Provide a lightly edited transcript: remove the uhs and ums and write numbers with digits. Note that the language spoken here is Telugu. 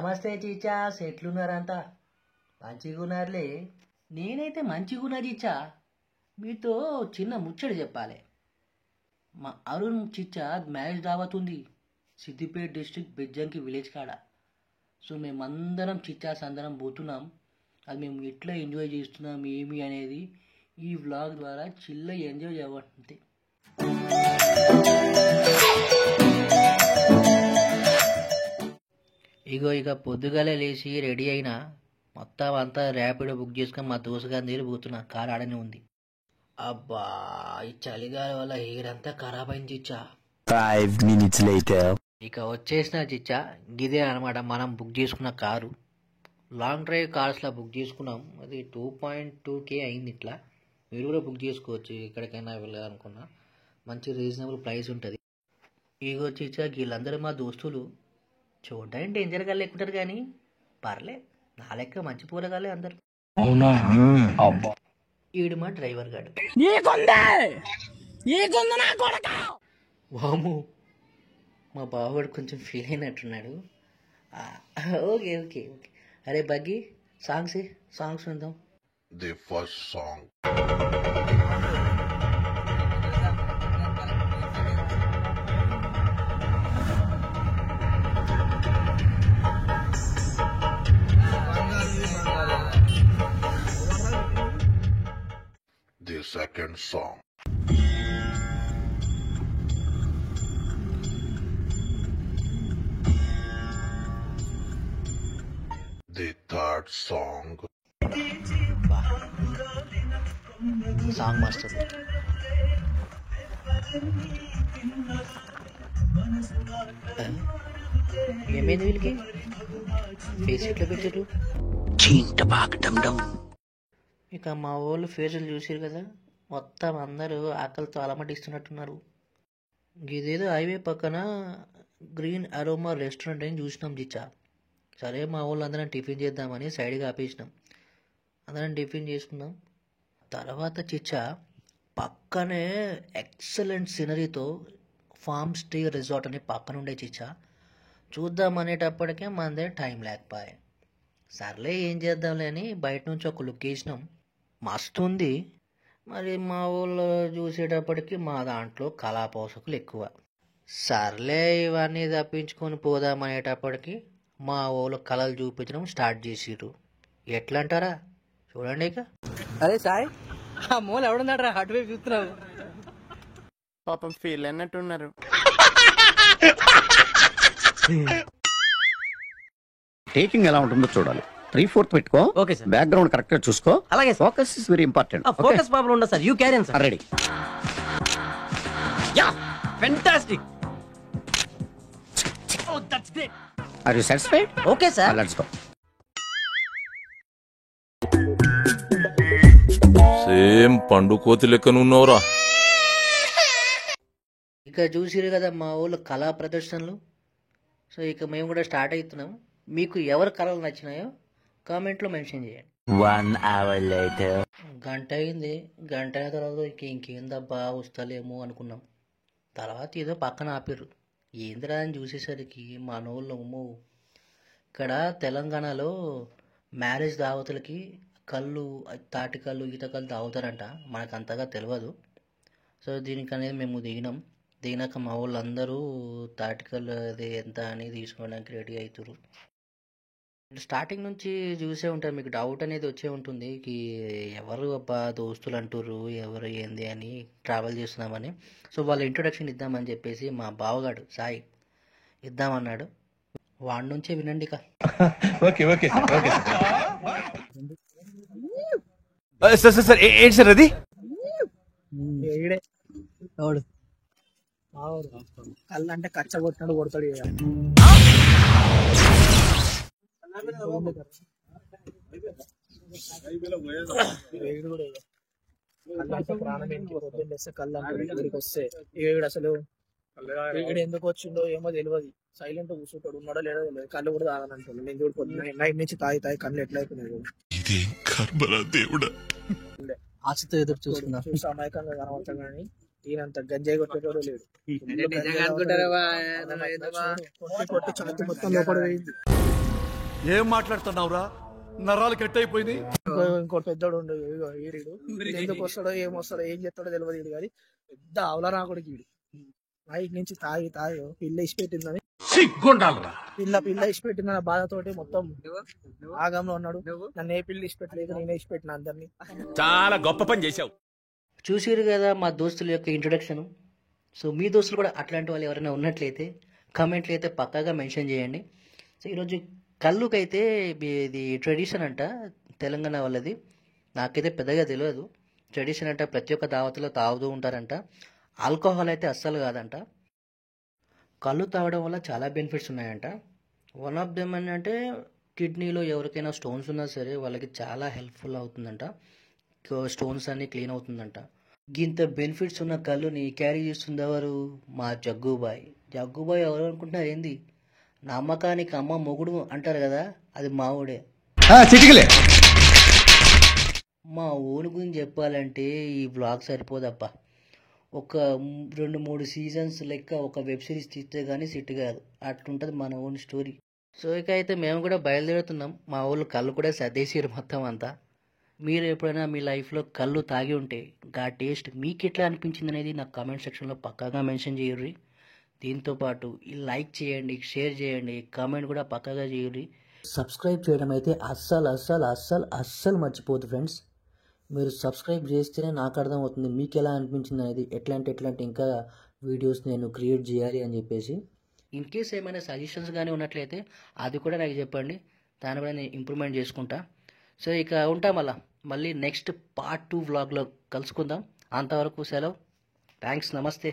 నమస్తే చీచాస్, ఎట్లున్నారంతా? మంచిగున్నారులే. నేనైతే మంచిగున్నా చీచా. మీతో చిన్న ముచ్చట చెప్పాలి. మా అరుణ్ చిచ్చా మ్యారేజ్ దావత్ ఉంది సిద్దిపేట డిస్ట్రిక్ట్ బెజ్జంకి విలేజ్ కాడ. సో మేమందరం చిచ్చాస్ అందరం పోతున్నాం. అది మేము ఎట్లా ఎంజాయ్ చేస్తున్నాం ఏమి అనేది ఈ వ్లాగ్ ద్వారా చిల్ల ఎంజాయ్ చేయబడుతుంది. ఇక పొద్దుగాలే లేచి రెడీ అయినా మొత్తం అంతా ర్యాపిడో బుక్ చేసుకొని మా దోస్తుగారి దగ్గర పోతున్నా. కారు ఆడనే ఉంది. అబ్బా, ఈ చలిగాలి వల్ల హెయిర్ అంతా ఖరాబ్ అయింది చిచ్చా. 5 minutes later. ఇక వచ్చేసిన చిచ్చా. గిదే అనమాట మనం బుక్ చేసుకున్న కారు. లాంగ్ డ్రైవ్ కార్స్లో బుక్ చేసుకున్నాం. అది 2.2K అయింది. ఇట్లా మీరు కూడా బుక్ చేసుకోవచ్చు ఎక్కడికైనా వెళ్ళాలనుకున్నా. మంచి రీజనబుల్ ప్రైస్ ఉంటుంది. ఇగో చిచ్చా, వీళ్ళందరూ మా దోస్తులు. చూడడానికి డేంజర్గా లేకుంటారు కానీ పర్లే, నా లెక్క మంచి పూరగాలే అందరు. ఈడు మా డ్రైవర్ గాడు. వాము, మా బావగాడు కొంచెం ఫీల్ అయినట్టున్నాడు. Okay okay okay. అరే బగ్గి, సాంగ్స్ విందాం. The first song. The second song. The third song. Song మస్తు. ఏమైంది వీళ్ళకి? ఫేస్ ఎట్లా పెట్టారు? ఇక మా వాళ్ళు ఫేసులు చూసారు కదా, మొత్తం అందరూ ఆకలితో అలమటిస్తున్నట్టున్నారు. ఇదేదో హైవే పక్కన గ్రీన్ అరోమా రెస్టారెంట్ అని చూసినాం చిచ్చా. సరే మా వాళ్ళు అందరం టిఫిన్ చేద్దామని సైడ్గా ఆపేసినాం. అందరం టిఫిన్ చేసుకున్నాం. తర్వాత చిచ్చా పక్కనే ఎక్సలెంట్ సినరీతో ఫార్మ్ స్టే రిసార్ట్ అని పక్కన ఉండే చిచ్చా. చూద్దాం అనేటప్పటికే మన దగ్గర టైం లేకపోయే. సర్లే ఏం చేద్దాంలే అని బయట నుంచి ఒక లుక్ వేసినాం. మస్తు ఉంది. మరి మా ఊళ్ళో చూసేటప్పటికి మా దాంట్లో కళాపోషకులు ఎక్కువ. సర్లే ఇవన్నీ తప్పించుకొని పోదామనేటప్పటికి మా ఊళ్ళో కళలు చూపించడం స్టార్ట్ చేసిర్రు. ఎట్లా అంటారా చూడండి. ఇక అరే సాయి, ఆ మూల ఎవడున్నాడు? అటువైపు చూస్తున్నావు. పాపం ఫీల్ అన్నట్టున్నారు. టేకింగ్ ఎలా ఉంటుందో చూడాలి. 3/4 పెట్టుకో. Okay sir. బ్యాక్గ్రౌండ్ కరెక్ట్ గా చూసుకో. అలాగే sir. Focus is very important. Focus problem ఉండదు sir. You carry sir. Ready. Yeah, fantastic. Oh that's great. Are you satisfied? Okay sir. Let's go. Same పండు కోతి లెక్కనున్నావురా. ఇక చూసిరు కదా మా ఊళ్ళో కళా ప్రదర్శనలు. సో ఇక మేము కూడా స్టార్ట్ అవుతున్నాం. మీకు ఎవరు కళలు నచ్చినాయో కామెంట్లో మెన్షన్ చేయండి. 1 hour later. గంట అయింది. గంట అయిన తర్వాత ఇంకేందబ్బా వస్తలేమో అనుకున్నాం. తర్వాత ఏదో పక్కన ఆపిర్రు. ఏందిరా అని చూసేసరికి మా నోళ్ళు ఇక్కడ తెలంగాణలో మ్యారేజ్ దావతులకి కళ్ళు, తాటి కళ్ళు, ఈత కళ్ళు తాగుతారంట. మనకు అంతగా తెలియదు. సో దీనికి అనేది మేము దిగినాక మా వాళ్ళందరూ తాటికల్లు అది ఎంత అని తీసుకోవడానికి రెడీ అవుతారు. స్టార్టింగ్ నుంచి చూసే ఉంటారు, మీకు డౌట్ అనేది వచ్చే ఉంటుంది ఎవరు అబ్బా దోస్తులు అంటారు, ఎవరు ఏంది అని ట్రావెల్ చేస్తున్నామని. సో వాళ్ళ ఇంట్రొడక్షన్ ఇద్దామని చెప్పేసి మా బావగాడు సాయి ఇద్దామన్నాడు. వాడి నుంచే వినండి. సార్ ఏంటి సార్ అది? కళ్ళు అంటే కచ్చ కొట్టినాడు కొడతాడు. ప్రాణం కళ్ళు అంటే వస్తే ఏడు అసలు ఏడు ఎందుకు వచ్చిండో ఏమో తెలియదు. సైలెంట్ కూర్చుంటాడు, ఉన్నాడో లేదో తెలియదు. కళ్ళు కూడా తాగనంటాడు. నేను చూడిపోతున్నా నైట్ నుంచి తాగి కళ్ళు ఎట్లా అయిపోయినాయి. ఆశతో ఎదురు చూస్తున్నా. చూసి అమాయకంగా కనబడతాం కానీ ఈయనంత గంజాయి కొట్టేటోడు లేడు. కొట్టి కొట్టి ఛాతి మొత్తం లోపల పోయింది. ఏం మాట్లాడుతున్నావురా? నరాలు కట్ అయిపోయింది. ఇంకోటి పెద్దోడు ఉండు, ఇగో ఈడు ఎందుకు వస్తాడో ఏమొస్తాడో ఏం చేస్తాడో తెలియదు ఈడు, కానీ పెద్ద అవల రాకుడికి ఈడు నైట్ నుంచి తాగి పిల్ల ఇచ్చిపెట్టిందని పిల్ల ఇచ్చిపెట్టిందన్న బాధతోటి మొత్తం ఆగంలో ఉన్నాడు. నన్ను ఏ పిల్ల ఇచ్చిపెట్టలేదు, నేనే ఇచ్చిపెట్టిన అందరినీ. చాలా గొప్ప పని చేశావు. చూసిరు కదా మా దోస్తుల యొక్క ఇంట్రొడక్షన్. సో మీ దోస్తులు కూడా అట్లాంటి వాళ్ళు ఎవరైనా ఉన్నట్లయితే కామెంట్లు అయితే పక్కాగా మెన్షన్ చేయండి. సో ఈరోజు కళ్ళుకైతే ఇది ట్రెడిషన్ అంట, తెలంగాణ వాళ్ళది. నాకైతే పెద్దగా తెలియదు. ట్రెడిషన్ అంట, ప్రతి ఒక్క దావత్లో తాగుతూ ఉంటారంట. ఆల్కహాల్ అయితే అస్సలు కాదంట. కళ్ళు తాగడం వల్ల చాలా బెనిఫిట్స్ ఉన్నాయంట. వన్ ఆఫ్ దెమ్ ఏంటంటే కిడ్నీలో ఎవరికైనా స్టోన్స్ ఉన్నా సరే వాళ్ళకి చాలా హెల్ప్ఫుల్ అవుతుందంట. స్టోన్స్ అన్నీ క్లీన్ అవుతుందంట. ఇంత బెనిఫిట్స్ ఉన్న కళ్ళుని క్యారీ చేస్తుంది ఎవరు? మా జగ్గుబాయ్. జగ్గుబాయ్ ఎవరు అనుకుంటున్నారు ఏంది? నమ్మకానికి అమ్మ మొగుడు అంటారు కదా, అది మావుడే. మా ఊరి గురించి చెప్పాలంటే ఈ బ్లాగ్ సరిపోదప్ప. ఒక 2-3 సీజన్స్ లెక్క ఒక వెబ్ సిరీస్ తీస్తే కానీ సిట్ కాదు, అట్లుంటుంది మన ఓన్ స్టోరీ. సో ఇక అయితే మేము కూడా బయలుదేరుతున్నాం. మా ఊళ్ళు కళ్ళు కూడా సర్దేసిరు మొత్తం అంతా. మీరు ఎప్పుడైనా మీ లైఫ్లో కళ్ళు తాగి ఉంటే ఆ టేస్ట్ మీకు ఎట్లా అనిపించింది అనేది నాకు కామెంట్ సెక్షన్లో పక్కాగా మెన్షన్ చేయర్రి. దీంతోపాటు ఈ లైక్ చేయండి, షేర్ చేయండి, కామెంట్ కూడా పక్కాగా చేయర్రి. సబ్స్క్రైబ్ చేయడం అయితే అస్సలు మర్చిపోదు ఫ్రెండ్స్. మీరు సబ్స్క్రైబ్ చేస్తేనే నాకు అర్థమవుతుంది మీకు ఎలా అనిపించింది అనేది, ఎట్లాంటి ఇంకా వీడియోస్ నేను క్రియేట్ చేయాలి అని చెప్పేసి. ఇన్ కేస్ ఏమైనా సజెషన్స్ కానీ ఉన్నట్లయితే అది కూడా నాకు చెప్పండి, దాన్ని కూడా నేను ఇంప్రూవ్మెంట్ చేసుకుంటా. సో ఇక ఉంటాం, మళ్ళీ నెక్స్ట్ పార్ట్ 2 వ్లాగ్లో కలుసుకుందాం. అంతవరకు సెలవు. థ్యాంక్స్, నమస్తే.